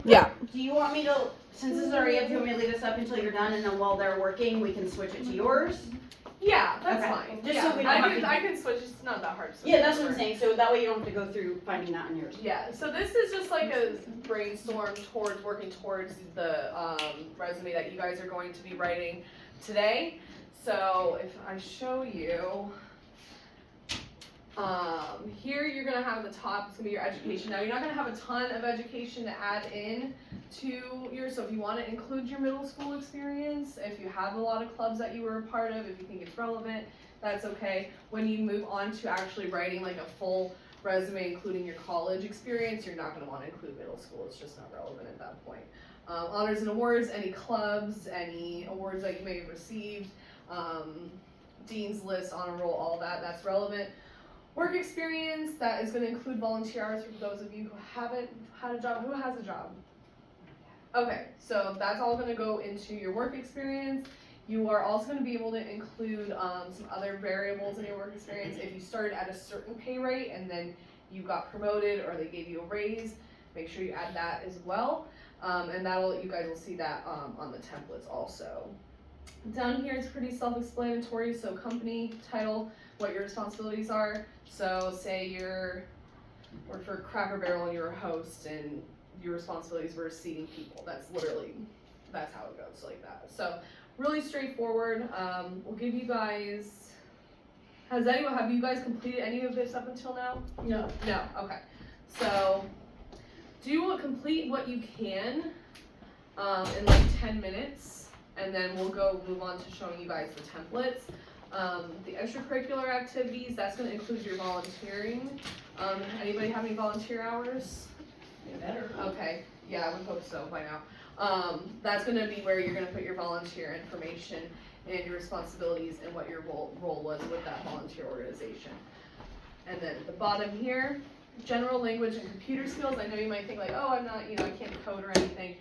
Yeah. Do you want me to, since this is already up, do you want me to leave this up until you're done, and then while they're working, we can switch it to yours? Yeah, that's Okay. fine. Just yeah. so we don't have to- I can switch, it's not that hard to switch. Yeah, that's what I'm over. saying, so that way you don't have to go through finding that on yours. Yeah, so this is just like a brainstorm towards working towards the resume that you guys are going to be writing today. So if I show you, here you're gonna have at the top, it's gonna be your education. Now you're not gonna have a ton of education to add in to your, so if you wanna include your middle school experience, if you have a lot of clubs that you were a part of, if you think it's relevant, that's okay. When you move on to actually writing like a full resume including your college experience, you're not gonna wanna include middle school, it's just not relevant at that point. Honors and awards, any clubs, any awards that you may have received, dean's list, honor roll, all that, that's relevant. Work experience, that is gonna include volunteer hours for those of you who haven't had a job. Who has a job? Okay, so that's all gonna go into your work experience. You are also gonna be able to include some other variables in your work experience. If you started at a certain pay rate and then you got promoted or they gave you a raise, make sure you add that as well. And you guys will see that on the templates also. Down here it's pretty self-explanatory, so company, title, what your responsibilities are. So say you're work for Cracker Barrel and you're a host and your responsibilities were seating people. That's how it goes, like that. So really straightforward. We'll give you guys, have you guys completed any of this up until now? No. No, okay. So complete what you can in like 10 minutes, and then we'll move on to showing you guys the templates. The extracurricular activities, that's gonna include your volunteering. Anybody have any volunteer hours? Better. Okay, yeah, I would hope so by now. That's gonna be where you're gonna put your volunteer information and your responsibilities and what your role was with that volunteer organization. And then at the bottom here, general language and computer skills. I know you might think like, oh, I'm not, I can't code or anything.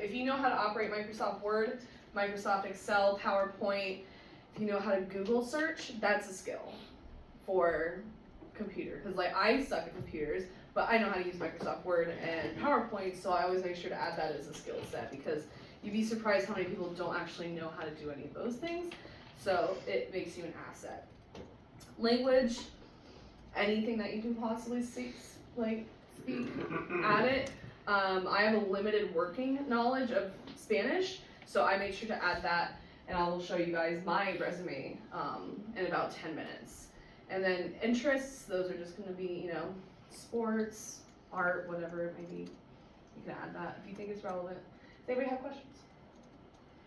If you know how to operate Microsoft Word, Microsoft Excel, PowerPoint, if you know how to Google search, that's a skill for computer. Because like I suck at computers, but I know how to use Microsoft Word and PowerPoint, so I always make sure to add that as a skill set, because you'd be surprised how many people don't actually know how to do any of those things. So it makes you an asset. Language, anything that you can possibly speak, add it. I have a limited working knowledge of Spanish, so I made sure to add that, and I will show you guys my resume in about 10 minutes. And then interests, those are just gonna be, sports, art, whatever it may be. You can add that if you think it's relevant. Does anybody have questions?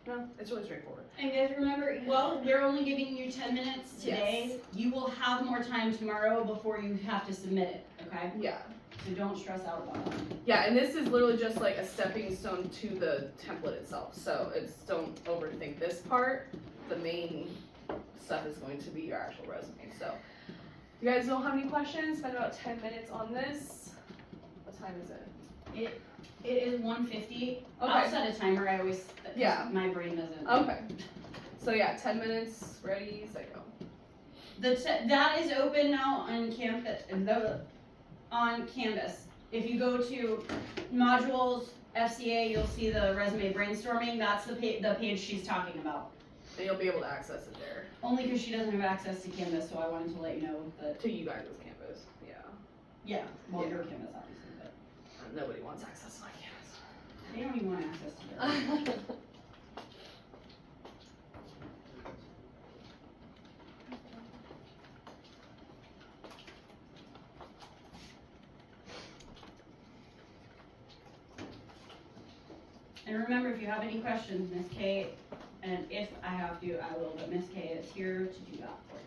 No? It's really straightforward. And guys, remember, they're only giving you 10 minutes today. Yes. You will have more time tomorrow before you have to submit it, okay? Yeah. So don't stress out about that. Yeah, and this is literally just like a stepping stone to the template itself. So don't overthink this part. The main stuff is going to be your actual resume. So if you guys don't have any questions, spend about 10 minutes on this. What time is it? It is 1:50. Okay. I'll set a timer. I always, Yeah. my brain doesn't. Okay. So yeah, 10 minutes, ready, set, go. That is open now on Canvas. If you go to modules, FCA, you'll see the resume brainstorming. That's the page she's talking about. And you'll be able to access it there. Only because she doesn't have access to Canvas, so I wanted to let you know that. To you guys' Canvas, yeah. Yeah, well, Yeah. your Canvas, obviously, but Nobody wants access to my they don't even want access to yours. Canvas. And remember, if you have any questions, Miss Kay, and if I have to, I will, but Miss Kay is here to do that for you.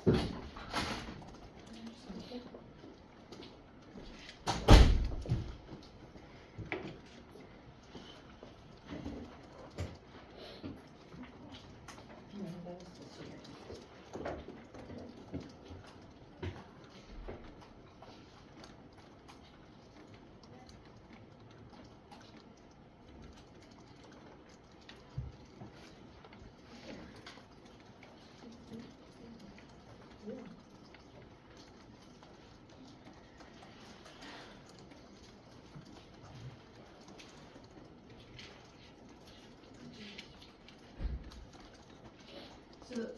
So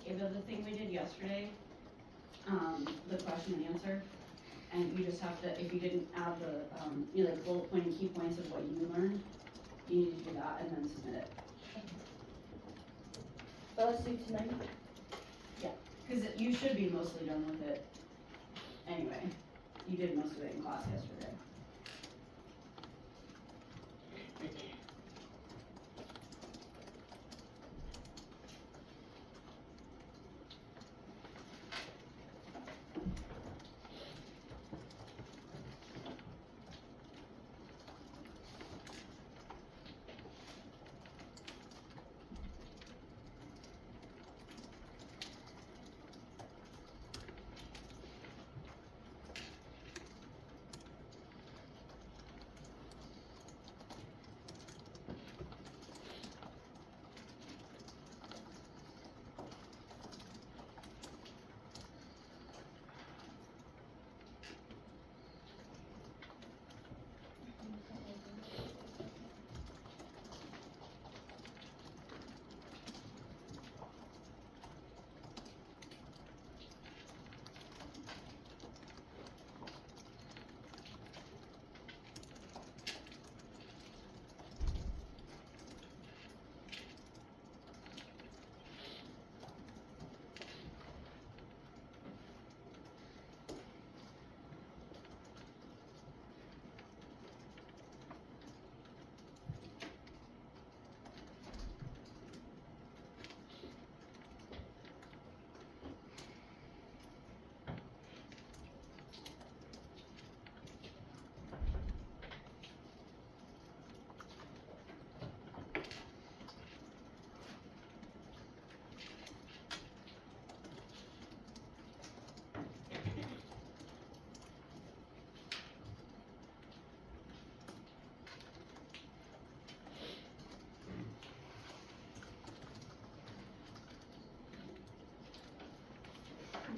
the other thing we did yesterday, the question and answer, and you just have to, if you didn't add the, like bullet point and key points of what you learned, you need to do that and then submit it. So let's do tonight. Cause you should be mostly done with it anyway. You did most of it in class yesterday.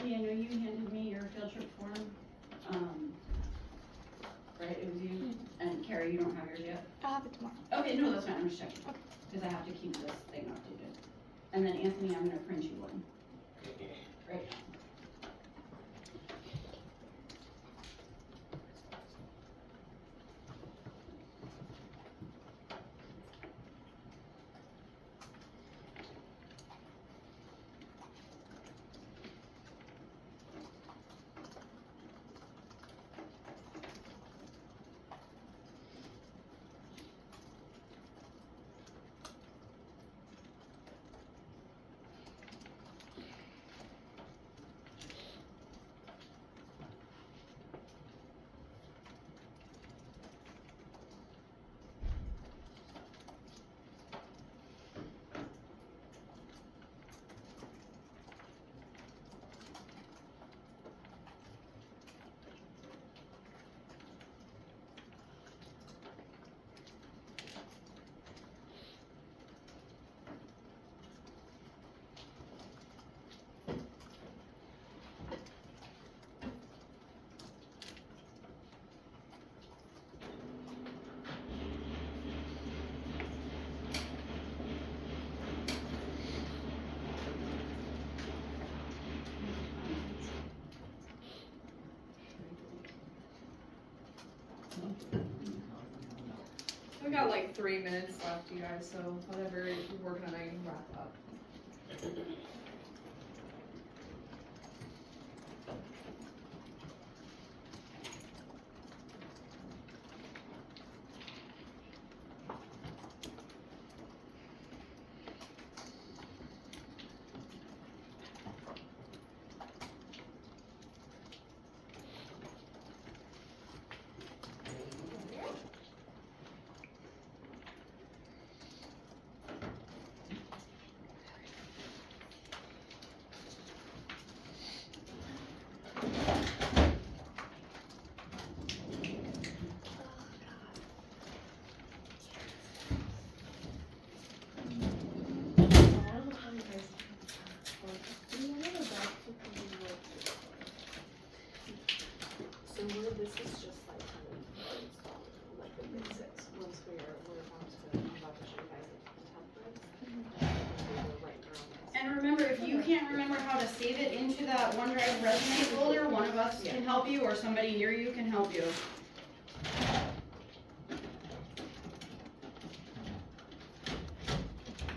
Yeah, I know you handed me your field trip form, right, it was you, and Carrie, you don't have yours yet? I'll have it tomorrow. Okay, no, that's fine, I'm just checking, cause I have to keep this thing updated. And then Anthony, I'm gonna print you one. Right. We got like 3 minutes left, you guys, so whatever you're working on, I can wrap up. save it into that OneDrive resume folder. One of us can help you, or somebody near you can help you.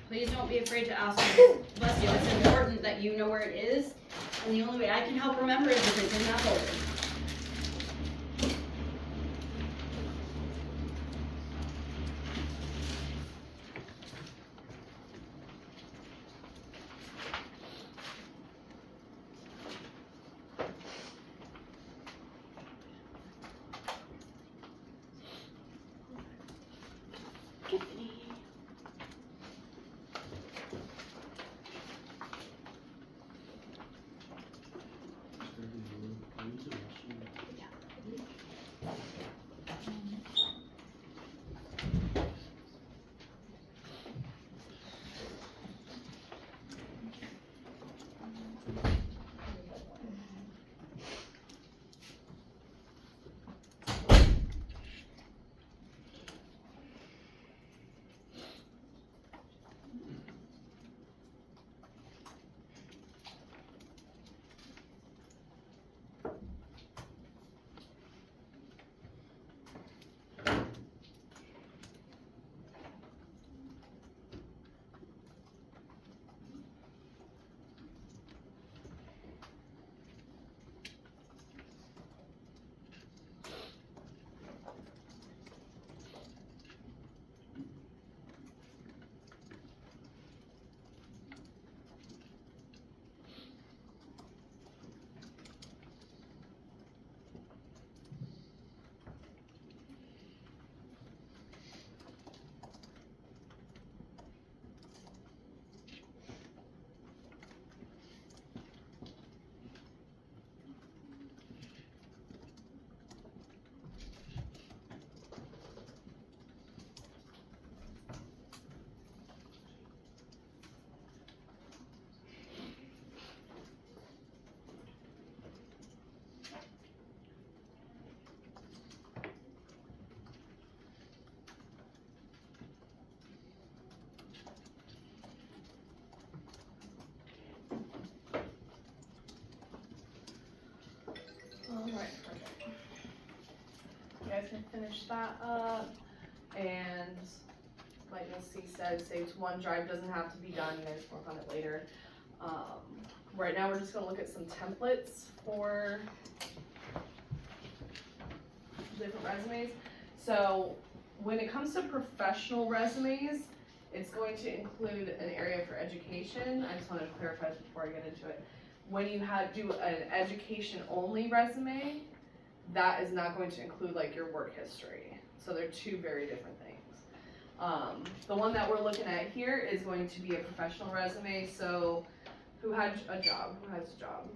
Please don't be afraid to ask me. Bless you, it's important that you know where it is, and the only way I can help remember is if it's in that folder. Alright, perfect. You guys can finish that up, and like Ms. C said, save to OneDrive, doesn't have to be done, you guys work on it later. Right now we're just gonna look at some templates for different resumes. So when it comes to professional resumes, it's going to include an area for education. I just wanted to clarify this before I get into it. When you do an education-only resume, that is not going to include like your work history. So they're two very different things. The one that we're looking at here is going to be a professional resume. So who had a job? Who has a job?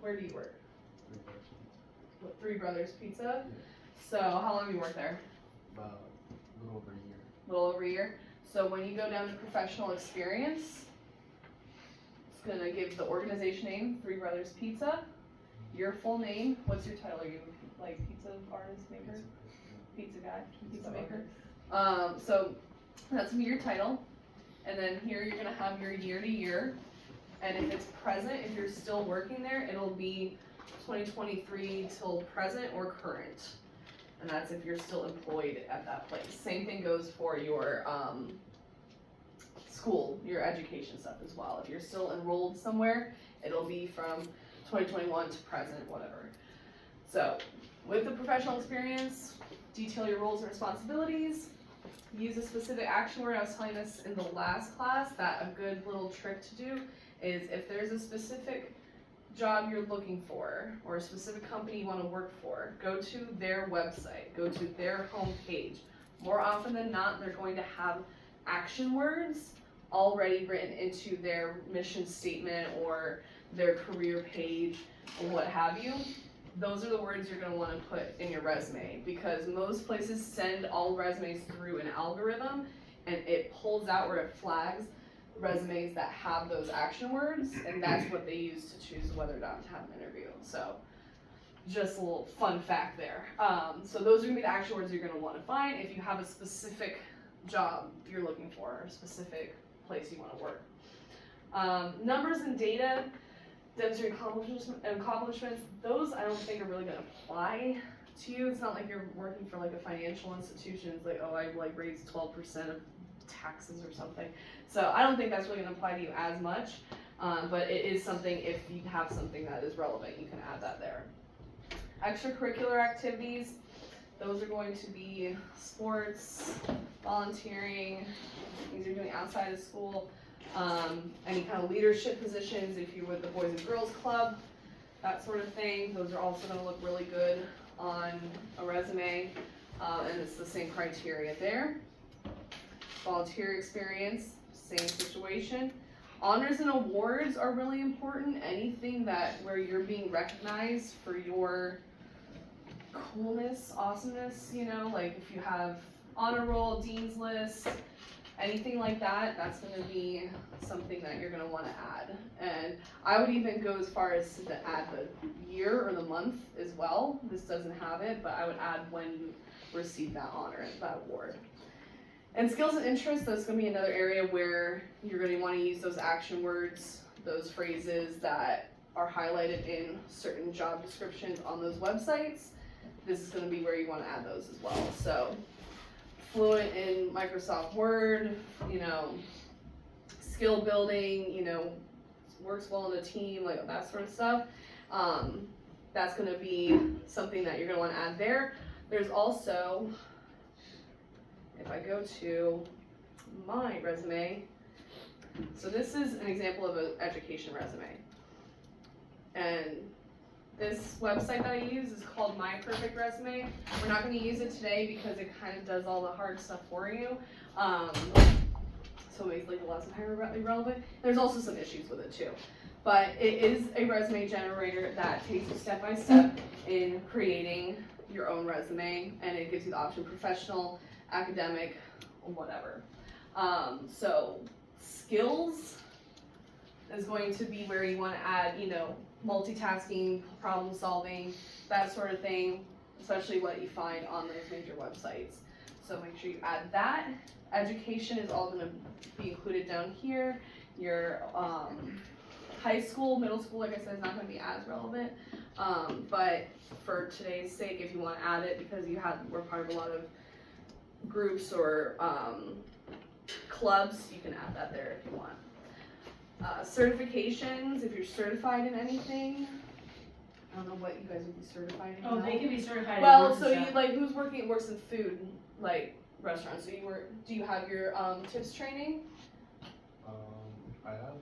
Where do you work? Three Brothers Pizza. Yeah. So how long have you worked there? About a little over a year. A little over a year. So when you go down to professional experience, it's gonna give the organization name, Three Brothers Pizza, your full name. What's your title? Are you like pizza artist maker? Pizza guy? Pizza maker? So that's gonna be your title. And then here you're gonna have your year to year. And if it's present, if you're still working there, it'll be 2023 till present or current. And that's if you're still employed at that place. Same thing goes for your school, your education stuff as well. If you're still enrolled somewhere, it'll be from 2021 to present, whatever. So with the professional experience, detail your roles and responsibilities. Use a specific action word. I was telling this in the last class that a good little trick to do is if there's a specific job you're looking for or a specific company you want to work for, go to their website, go to their homepage. More often than not, they're going to have action words already written into their mission statement or their career page or what have you. Those are the words you're going to want to put in your resume because most places send all resumes through an algorithm and it pulls out or it flags resumes that have those action words, and that's what they use to choose whether or not to have an interview. So just a little fun fact there. So those are gonna be the action words you're gonna wanna find if you have a specific job you're looking for or a specific place you wanna work. Numbers and data, demonstrating accomplishments, those I don't think are really gonna apply to you. It's not like you're working for like a financial institution, it's like, oh, I like raised 12% of taxes or something. So I don't think that's really gonna apply to you as much, but it is something, if you have something that is relevant, you can add that there. Extracurricular activities, those are going to be sports, volunteering, things you're doing outside of school, any kind of leadership positions, if you're with the Boys and Girls Club, that sort of thing. Those are also gonna look really good on a resume, and it's the same criteria there. Volunteer experience, same situation. Honors and awards are really important. Anything where you're being recognized for your coolness, awesomeness, you know, like if you have honor roll, dean's list, anything like that, that's gonna be something that you're gonna wanna add. And I would even go as far as to add the year or the month as well. This doesn't have it, but I would add when you received that honor, that award. And skills and interests, that's gonna be another area where you're gonna wanna use those action words, those phrases that are highlighted in certain job descriptions on those websites. This is gonna be where you wanna add those as well. So, fluent in Microsoft Word, you know, skill building, you know, works well in a team, like that sort of stuff. That's gonna be something that you're gonna wanna add there. There's also, if I go to my resume, so this is an example of an education resume. And this website that I use is called My Perfect Resume. We're not gonna use it today because it kind of does all the hard stuff for you. So it makes like the lesson highly relevant. There's also some issues with it too. But it is a resume generator that takes you step by step in creating your own resume, and it gives you the option professional, academic, or whatever. So skills is going to be where you want to add, you know, multitasking, problem solving, that sort of thing, especially what you find on those major websites. So make sure you add that. Education is all going to be included down here. Your high school, middle school, like I said, is not going to be as relevant. But for today's sake, if you want to add it because were part of a lot of groups or clubs, you can add that there if you want. Certifications, if you're certified in anything, I don't know what you guys would be certified in. Oh, they can be certified in Well, lots of so you stuff. like works in food, like restaurants. So do you have your tips training? I have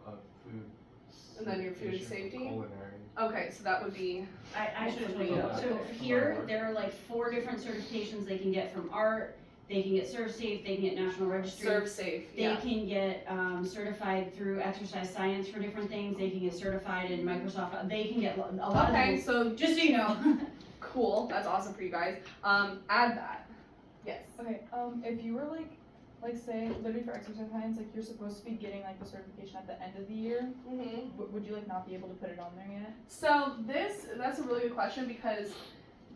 a food. And then your food certification for safety? Culinary. Okay, so that would be, I should have told you, Yeah. so here, there are like 4 different certifications they can get from art, they can get ServSafe, they can get National Registry. serve safe, They yeah. can get certified through exercise science for different things, they can get certified in Microsoft, they can get a lot of Okay, them, so just so you know. cool, that's awesome for you guys. Add that, yes. Okay, if you were like say, literally for exercise science, like you're supposed to be getting like the certification at the end of the year, Mm-hmm. would you like not be able to put it on there yet? So that's a really good question because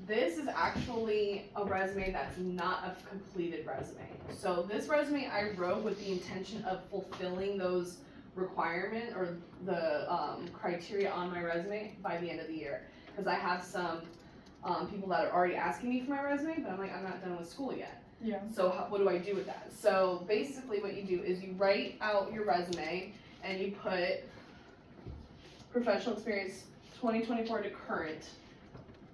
this is actually a resume that's not a completed resume. So this resume I wrote with the intention of fulfilling those requirement or the criteria on my resume by the end of the year. Because I have some people that are already asking me for my resume, but I'm like, I'm not done with school yet. Yeah. So what do I do with that? So basically what you do is you write out your resume and you put professional experience 2024 to current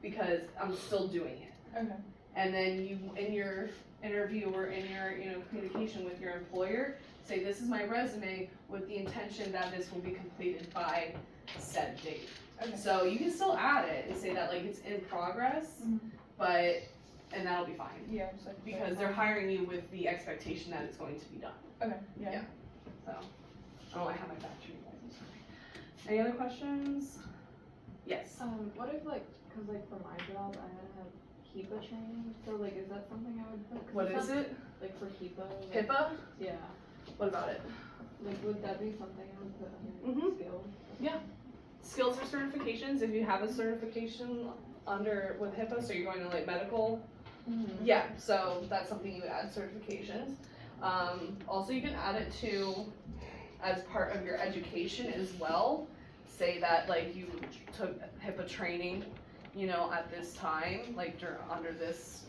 because I'm still doing it. Okay. And then you, in your interview or in your, communication with your employer, say this is my resume with the intention that this will be completed by said date. Okay. So you can still add it and say that like it's in progress, Mhm. and that'll be fine. Yeah, just like Because they're hiring you with the expectation that it's going to be done. Okay. Yeah. Yeah. So, oh, I have my batch for you guys, I'm sorry. Any other questions? Yes. What if cause for my job, I had to have HIPAA training, so is that something I would put? 'Cause What it's is it? Like for HIPAA? HIPAA? Yeah, What about it? would that be something I would put under Mhm. skills? Skills or certifications, if you have a certification with HIPAA, so you're going to medical. Mm-hmm. Yeah, so that's something you would add certifications. Also you can add it to as part of your education as well. Say that like you took HIPAA training, you know, at this time, like under this,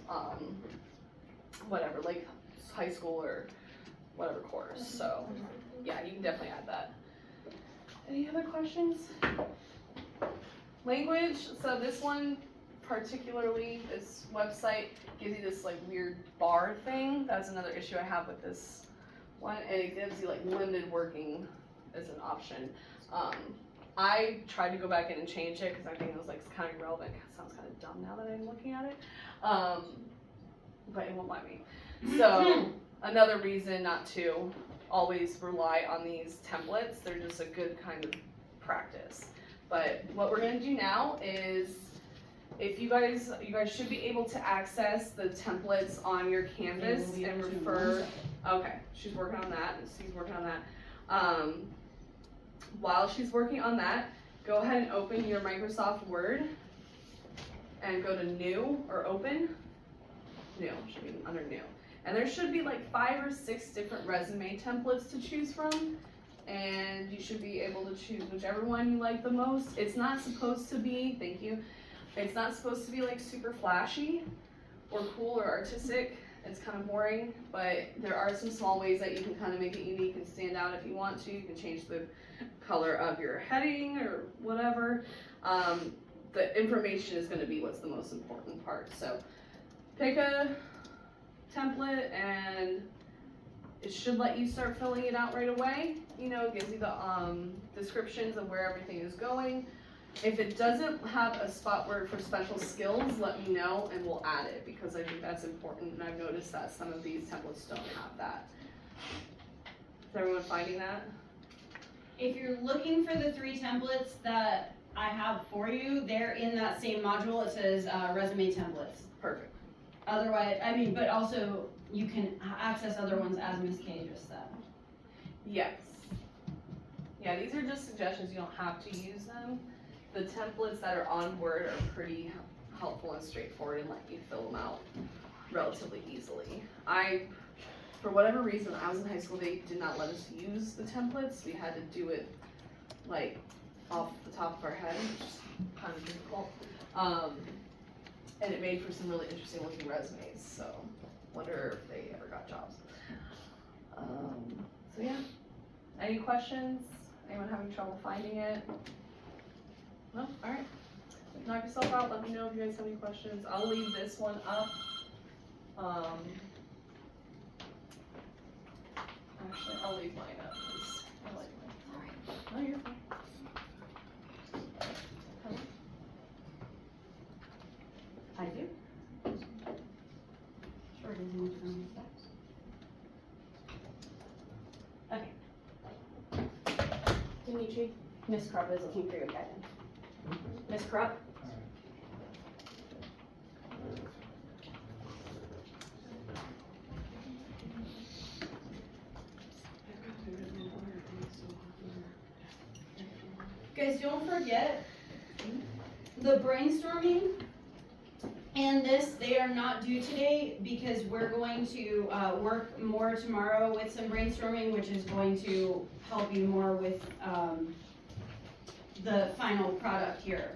whatever, like high school or whatever course, so, yeah, you can definitely add that. Any other questions? Language, so this one particularly, this website gives you this like weird bar thing. That's another issue I have with this one, and it gives you like limited working as an option. I tried to go back in and change it because I think it was like kind of irrelevant. It sounds kind of dumb now that I'm looking at it, but it won't let me. So another reason not to always rely on these templates. They're just a good kind of practice. But what we're gonna do now is, if you guys should be able to access the templates on your Canvas They will be and able to refer. Okay, she's working on that, and Steve's working on that. While she's working on that, go ahead and open your Microsoft Word and go to New or Open. New, should be under New. And there should be like 5 or 6 different resume templates to choose from. And you should be able to choose whichever one you like the most. It's not supposed to be, thank you, it's not supposed to be like super flashy or cool or artistic. It's kind of boring, but there are some small ways that you can kind of make it unique and stand out if you want to. You can change the color of your heading or whatever. The information is going to be what's the most important part. So pick a template and it should let you start filling it out right away. You know, it gives you the descriptions of where everything is going. If it doesn't have a spot where for special skills, let me know and we'll add it, because I think that's important, and I've noticed that some of these templates don't have that. Is everyone finding that? If you're looking for the 3 templates that I have for you, they're in that same module. It says resume templates. Perfect. Otherwise, I mean, but also you can access other ones as Ms. K just said. Yes. Yeah, these are just suggestions, you don't have to use them. The templates that are on Word are pretty helpful and straightforward and let you fill them out relatively easily. For whatever reason, I was in high school, they did not let us use the templates. We had to do it like off the top of our head, which is kind of difficult. And it made for some really interesting looking resumes, so wonder if they ever got jobs. So yeah, any questions? Anyone having trouble finding it? No? Alright. Knock yourself out, let me know if you guys have any questions. I'll leave this one up. Actually, I'll leave mine up, because I like mine. Oh, you're fine. I do. Sure, it doesn't need to run these steps. Okay. Dimitri, Miss Krupp is looking for your guidance. Miss Krupp? Guys, don't forget the brainstorming and this, they are not due today because we're going to work more tomorrow with some brainstorming, which is going to help you more with the final product here.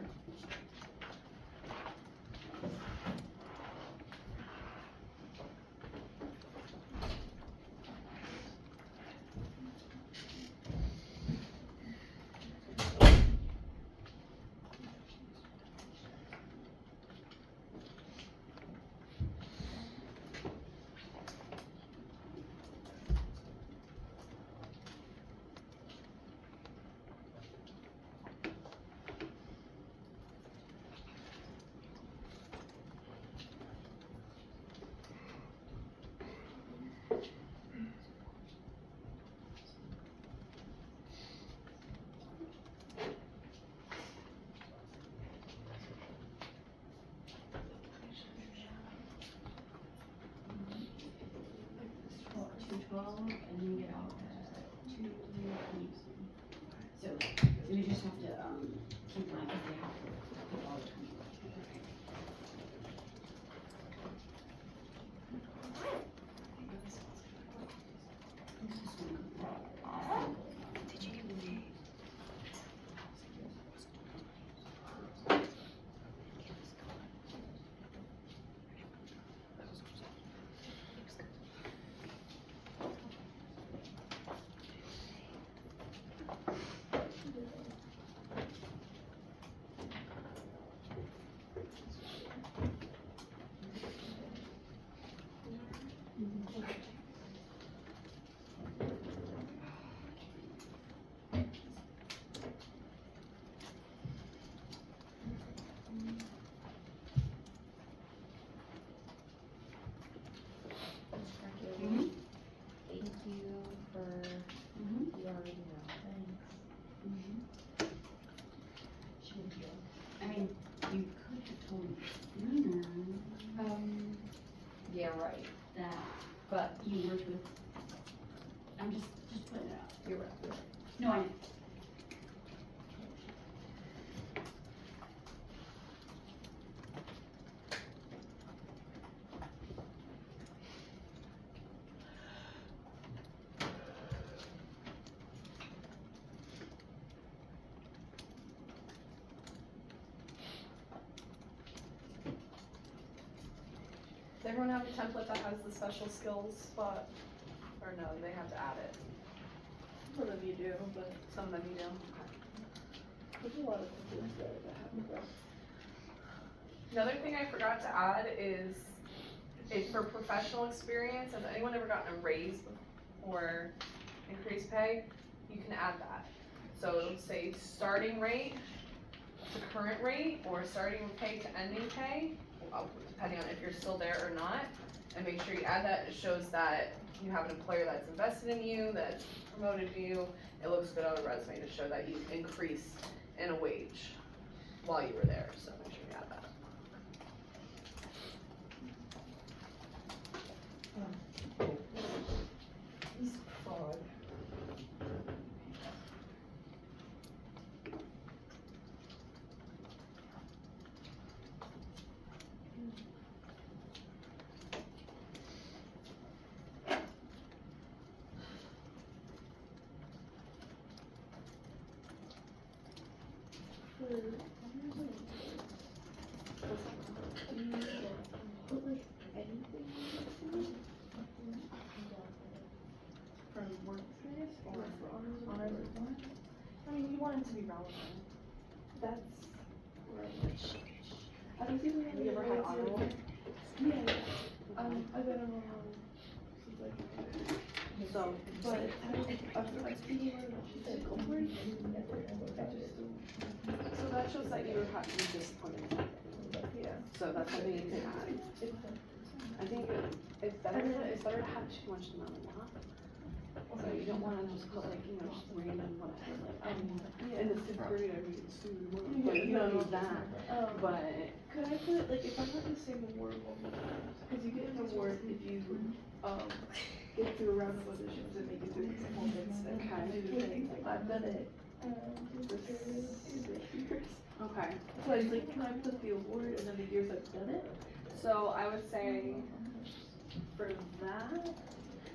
And then get out at 2:20. So we just have to keep line because they have to put all the time. No, I, Does everyone have a template that has the special skills spot? Or no, they have to add it? Some of you do, but Some of them you do. there's a lot of things there that haven't grown. Another thing I forgot to add is for professional experience, has anyone ever gotten a raise or increased pay? You can add that. So it'll say starting rate to current rate, or starting pay to ending pay, depending on if you're still there or not. And make sure you add that. It shows that you have an employer that's invested in you, that's promoted you. It looks good on a resume to show that you've increased in a wage while you were there, so make sure you add that. He's fraud. From work experience or for honors or I mean, you want it to be relevant. That's right. I don't think we Have you ever had honor roll? Yeah, I've been around since like, So, but I'm speaking with what she said, go for it. I just don't. so that shows that you have to be disciplined in something. Yeah. So that's something you can add. I think it's better to have too much than not enough. So you don't wanna just put like, you know, just random whatever, like, in the fifth grade I read student work, like, you don't need that, but. Could I put, like, if I'm not the same award one more time, cause you get an award if you, get through a round of auditions and make it through performance and kind of do things, like, I've done it, for 6 years. Okay. So I was like, can I put the award and then the years I've done it? So I would say for that,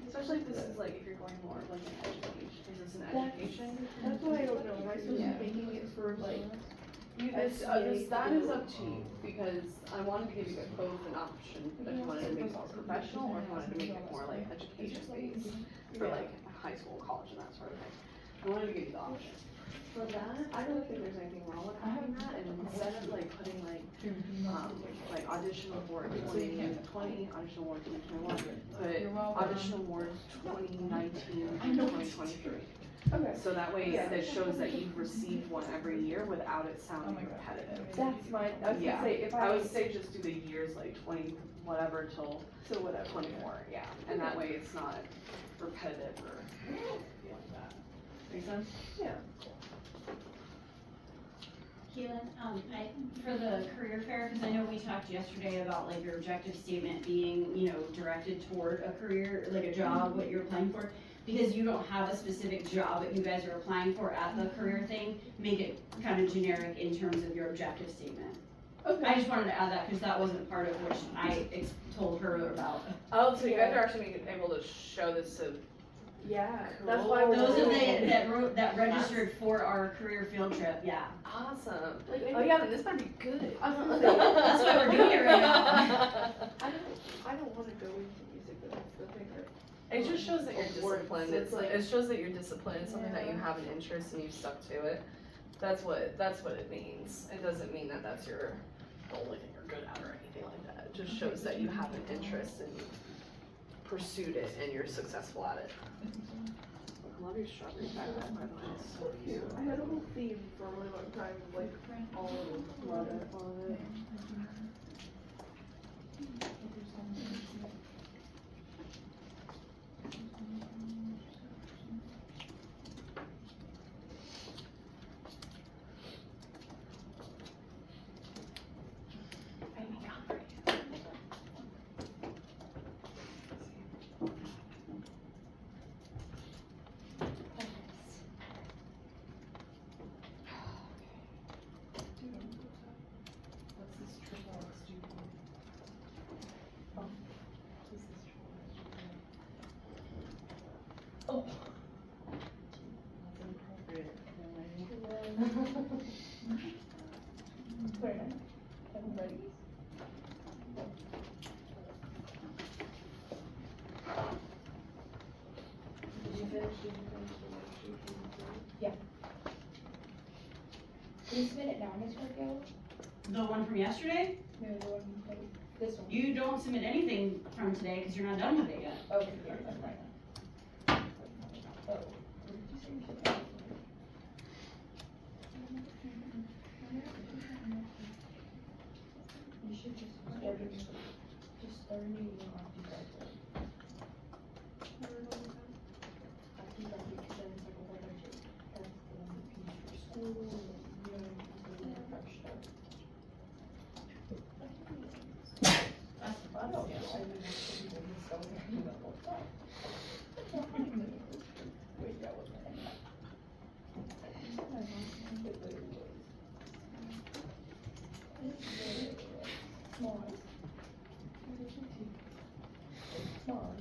especially if this is like, if you're going more of like an education, is this an education? That's what I don't know, am I supposed to Yeah. be making it for like, That is up to you, because I wanted to give you both an option, if you wanted to make it more professional, or if you wanted to make it more like education based, for like high school, college, and that sort of thing. I wanted to give you the option. For that, I don't think there's anything wrong with having that, and instead of like putting like audition award 2020, audition award 2021, put audition award 2019, 2023. okay, So that way Yeah. it shows that you've received one every year without it sounding repetitive. that's my, I was Yeah, gonna say, if I I would was, say just do the years like 20, whatever till so whatever. 24, yeah, and that way it's not repetitive or anything like that. Make sense? Yeah. Keelan, for the career fair, cause I know we talked yesterday about like your objective statement being, you know, directed toward a career, like a job, what you're applying for. Because you don't have a specific job that you guys are applying for at the career thing, make it kind of generic in terms of your objective statement. Okay. I just wanted to add that, cause that wasn't part of what I told her about. Oh, so you guys are actually able to show this to. Yeah, Cool. that's why we're. Those of doing that registered for our career field trip, yeah. Awesome. Like, Oh yeah, then this might be good. I was gonna say, That's why we're doing it right now. I don't wanna go into music, but that's the thing that. It just shows that you're Awards, disciplined, it's like- it shows that you're disciplined, it's something that you Yeah. have an interest and you've stuck to it. That's what it means. It doesn't mean that that's your, the only thing you're good at or anything like that. It just shows that you have an interest and you pursued it and you're successful at it. I love your strawberry backpack, by the way, it's so cute. I had a whole theme for a really long time, of, like, all of it. Love it, love it. I'm ready. Did you finish the worksheet? Can you submit it now, Ms. Markel? The one from yesterday, No, the one, this one. you don't submit anything from today, cause you're not done with it yet. Okay, yeah, that's right. Oh, what did you say you should? You should just start a new, you don't have to do that. After that, because then it's like a whole bunch of, that's the one that you use for school, and you know, completely fresh stuff. That's the I bus, don't yeah. know, I mean, that's the people who sell their email all the time. Wait, that was my name. Small. Small.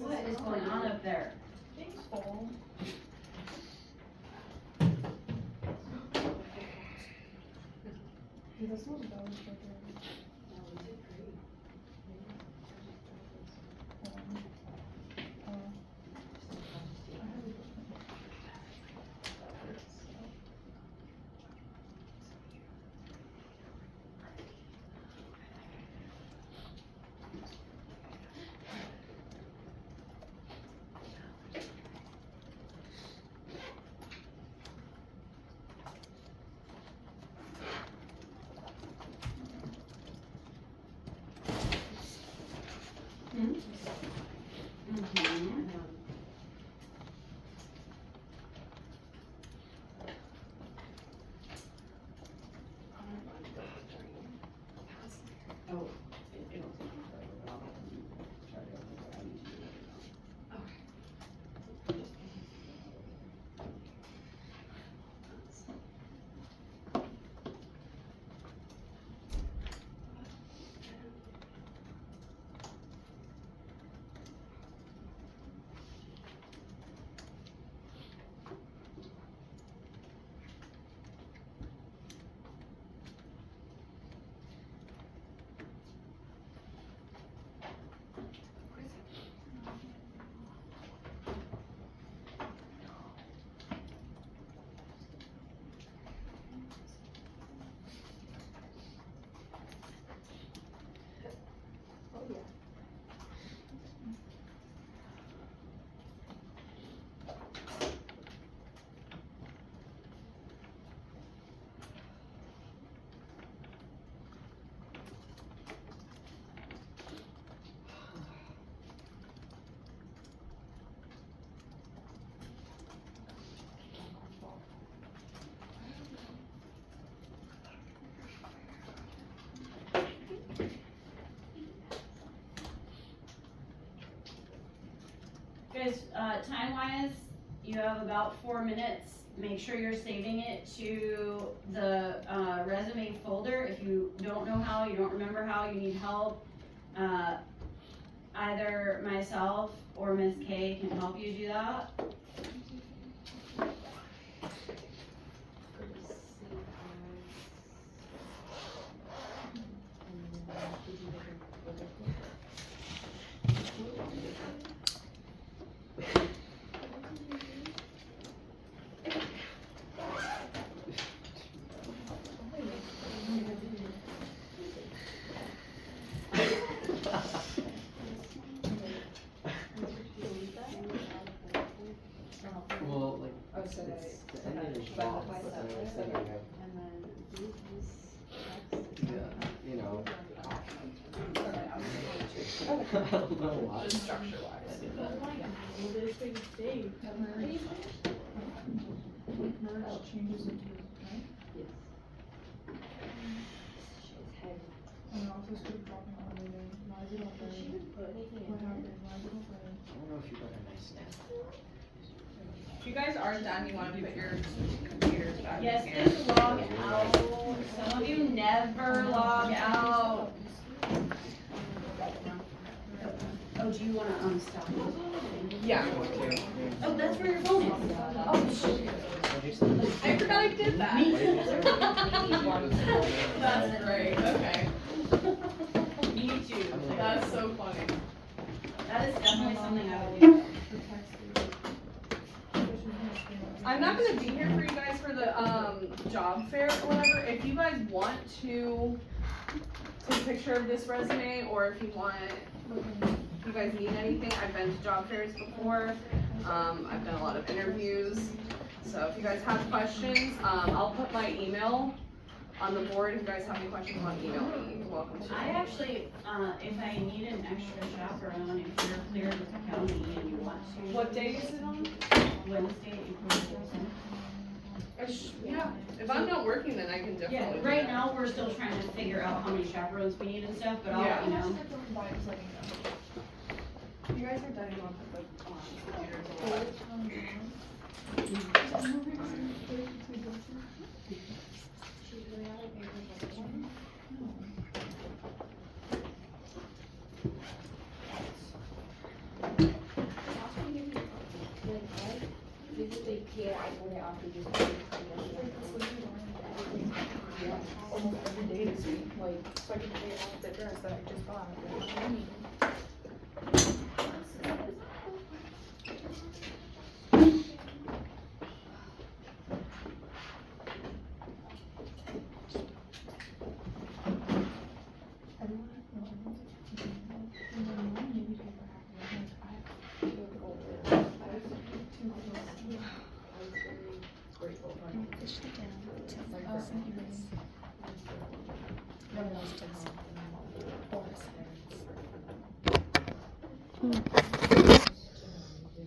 What is going on up there? Things fall. Yeah, that's not bad, it's like guys, time-wise, you have about 4 minutes. Make sure you're saving it to the, resume folder. If you don't know how, you don't remember how, you need help, either myself or Ms. K can help you do that. Well, like, Oh, so it's, they- the ending is but wrong, by but then I was separate, thinking of, and then these yeah, you know. Okay, I'm I don't know why. Just structure wise. I did that. Merge changes into, right? Yes. She's heavy. And also sort of dropping all the way there. Why is it all But she there? didn't put anything in What there. happened? Why is it all there? I don't know if you got a nice snap. If you guys are done, you wanna put your computers back in Yes, here. please log out. Some of you never log out. Oh, do you wanna, stop? Yeah. Oh, that's where your phone is. Oh, shoot. What'd you say? I forgot I did that. Me too. That's great, okay. Me too. That's so funny. That is definitely something I would do. The text is. I'm not gonna be here for you guys for the, job fair or whatever. If you guys want to take a picture of this resume, or if you want, if you guys need anything, I've been to job fairs before. I've done a lot of interviews. So if you guys have questions, I'll put my email on the board. If you guys have any questions, want to email me, you're welcome to. I actually, if I need an extra chaperone, if you're cleared with the county and you want to. What day is it on? Wednesday, April 14th. Yeah, if I'm not working, then I can definitely Yeah, do right that. now, we're still trying to figure out how many chaperones we need and stuff, but I'll Yeah. let you know. If you guys are done, you want to put the, computers away. She's really out of papers like this one. Usually, yeah, I go there after just. Almost every day this week, like, so I can pay off the dress that I just bought.